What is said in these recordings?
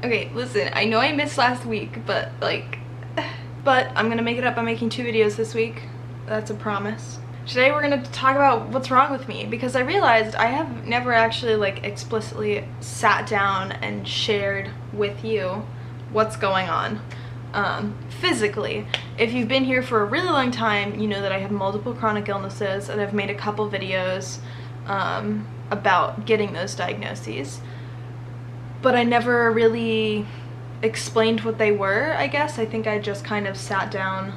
Okay, listen, I know I missed last week, but I'm gonna make it up by making 2 videos this week. That's a promise. Today we're gonna talk about what's wrong with me, because I realized I have never actually explicitly sat down and shared with you what's going on physically. If you've been here for a really long time, you know that I have multiple chronic illnesses, and I've made a couple videos about getting those diagnoses, but I never really explained what they were, I guess. I think I just kind of sat down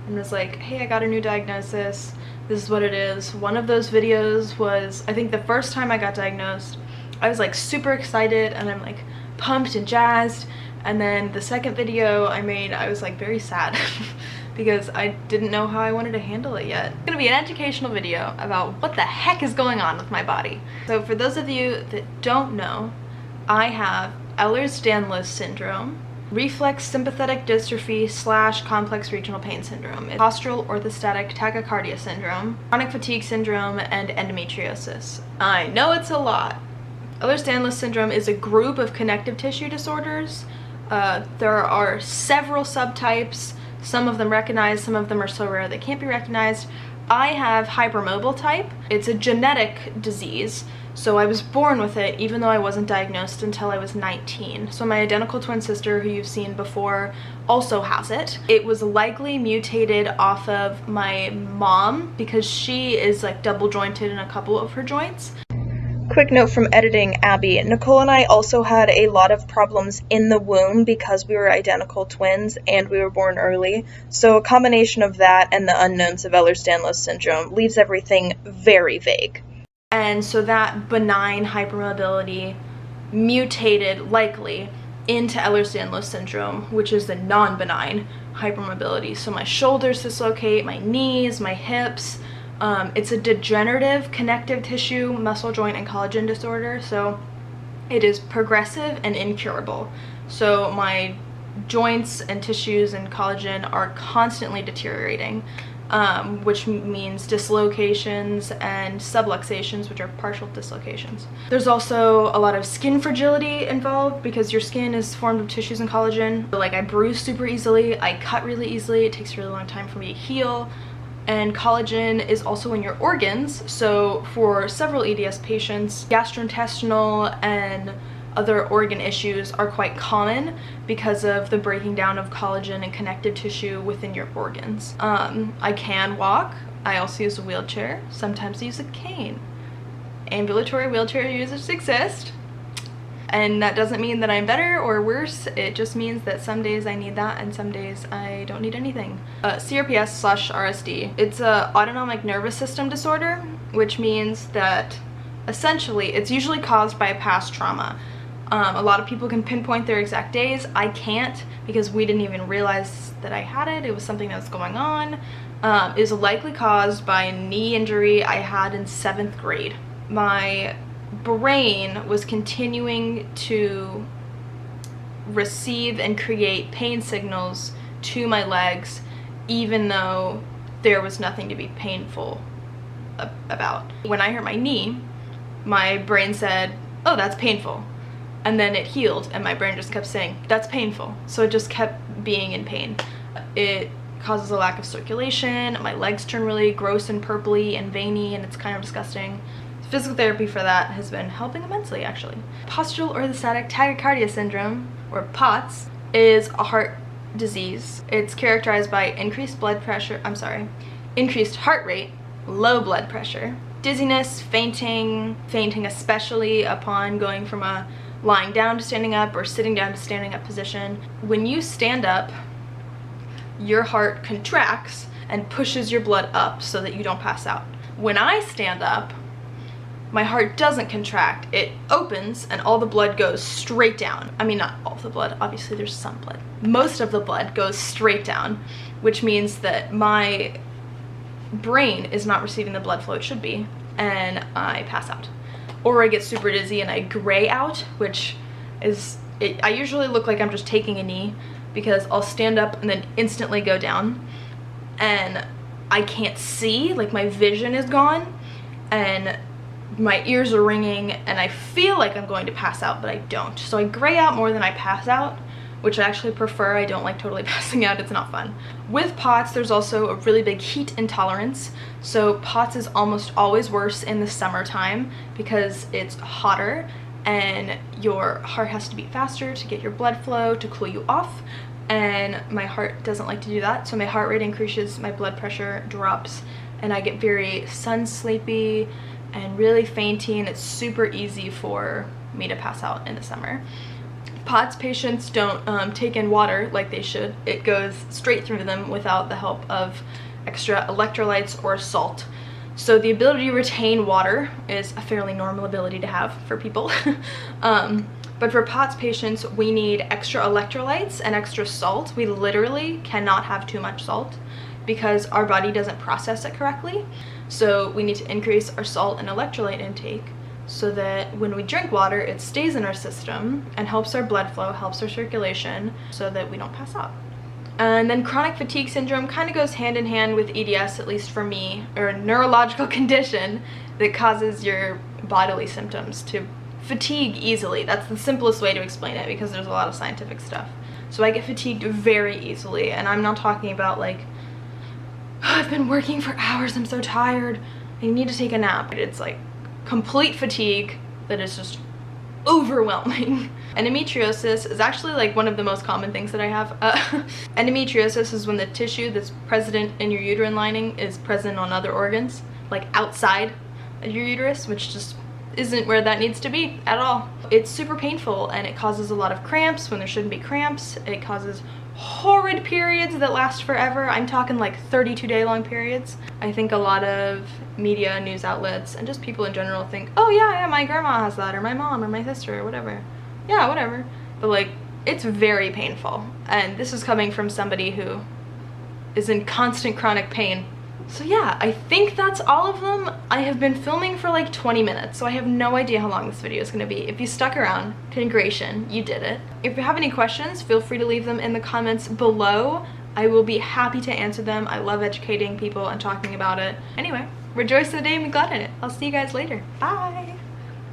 and was like, hey, I got a new diagnosis, this is what it is. One of those videos was, I think the first time I got diagnosed, I was super excited and I'm pumped and jazzed, and then the second video I made, I was very sad because I didn't know how I wanted to handle it yet. It's gonna be an educational video about what the heck is going on with my body. So for those of you that don't know, I have Ehlers-Danlos syndrome, reflex sympathetic dystrophy / complex regional pain syndrome, postural orthostatic tachycardia syndrome, chronic fatigue syndrome, and endometriosis. I know it's a lot. Ehlers-Danlos syndrome is a group of connective tissue disorders. There are several subtypes, some of them recognized, some of them are so rare they can't be recognized. I have hypermobile type. It's a genetic disease, so I was born with it even though I wasn't diagnosed until I was 19. So my identical twin sister, who you've seen before, also has it. It was likely mutated off of my mom because she is double jointed in a couple of her joints. Quick note from editing Abby, Nicole and I also had a lot of problems in the womb because we were identical twins and we were born early. So a combination of that and the unknowns of Ehlers-Danlos syndrome leaves everything very vague. And so that benign hypermobility mutated likely into Ehlers-Danlos syndrome, which is the non-benign hypermobility. So my shoulders dislocate, my knees, my hips. It's a degenerative connective tissue, muscle, joint, and collagen disorder, so it is progressive and incurable. So my joints and tissues and collagen are constantly deteriorating, which means dislocations and subluxations, which are partial dislocations. There's also a lot of skin fragility involved because your skin is formed of tissues and collagen. I bruise super easily, I cut really easily, it takes a really long time for me to heal. And collagen is also in your organs, so for several EDS patients, gastrointestinal and other organ issues are quite common because of the breaking down of collagen and connective tissue within your organs. I can walk, I also use a wheelchair, sometimes I use a cane. Ambulatory wheelchair users exist. And that doesn't mean that I'm better or worse, it just means that some days I need that and some days I don't need anything. CRPS/RSD. It's a autonomic nervous system disorder, which means that essentially it's usually caused by a past trauma. A lot of people can pinpoint their exact days. I can't because we didn't even realize that I had it. It was something that was going on. It was likely caused by a knee injury I had in 7th grade. My brain was continuing to receive and create pain signals to my legs even though there was nothing to be painful about. When I hurt my knee, my brain said, oh, that's painful, and then it healed and my brain just kept saying that's painful, so it just kept being in pain. It causes a lack of circulation, my legs turn really gross and purpley and veiny, and it's kind of disgusting. Physical therapy for that has been helping immensely, actually. Postural orthostatic tachycardia syndrome, or POTS, is a heart disease. It's characterized by increased heart rate, low blood pressure, dizziness, fainting especially upon going from a lying down to standing up or sitting down to standing up position. When you stand up, your heart contracts and pushes your blood up so that you don't pass out. When I stand up, my heart doesn't contract, it opens and all the blood goes straight down. I mean, not all of the blood, obviously there's some blood. Most of the blood goes straight down, which means that my brain is not receiving the blood flow it should be, and I pass out. Or I get super dizzy and I gray out, which is, I usually look like I'm just taking a knee because I'll stand up and then instantly go down. And I can't see, my vision is gone, and my ears are ringing and I feel like I'm going to pass out, but I don't. So I gray out more than I pass out, which I actually prefer. I don't like totally passing out. It's not fun. With POTS, there's also a really big heat intolerance. So POTS is almost always worse in the summertime because it's hotter and your heart has to beat faster to get your blood flow to cool you off. And my heart doesn't like to do that. So my heart rate increases, my blood pressure drops, and I get very sun sleepy and really fainty, and it's super easy for me to pass out in the summer. POTS patients don't take in water like they should. It goes straight through them without the help of extra electrolytes or salt. So the ability to retain water is a fairly normal ability to have for people. But for POTS patients, we need extra electrolytes and extra salt. We literally cannot have too much salt because our body doesn't process it correctly. So we need to increase our salt and electrolyte intake so that when we drink water, it stays in our system and helps our blood flow, helps our circulation, so that we don't pass out. And then chronic fatigue syndrome kind of goes hand in hand with EDS, at least for me, or a neurological condition that causes your bodily symptoms to fatigue easily. That's the simplest way to explain it because there's a lot of scientific stuff. So I get fatigued very easily, and I'm not talking about like, I've been working for hours, I'm so tired, I need to take a nap. It's like complete fatigue that is just overwhelming. Endometriosis is actually like one of the most common things that I have. Endometriosis is when the tissue that's present in your uterine lining is present on other organs, like outside of your uterus, which just isn't where that needs to be at all. It's super painful and it causes a lot of cramps when there shouldn't be cramps. It causes horrid periods that last forever. I'm talking like 32-day long periods. I think a lot of media, news outlets, and just people in general think, oh yeah, my grandma has that, or my mom, or my sister, or whatever. Yeah, whatever. But like, it's very painful. And this is coming from somebody who is in constant chronic pain. So yeah, I think that's all of them. I have been filming for like 20 minutes, so I have no idea how long this video is going to be. If you stuck around, congratulations, you did it. If you have any questions, feel free to leave them in the comments below. I will be happy to answer them. I love educating people and talking about it. Anyway, rejoice in the day and be glad in it. I'll see you guys later. Bye!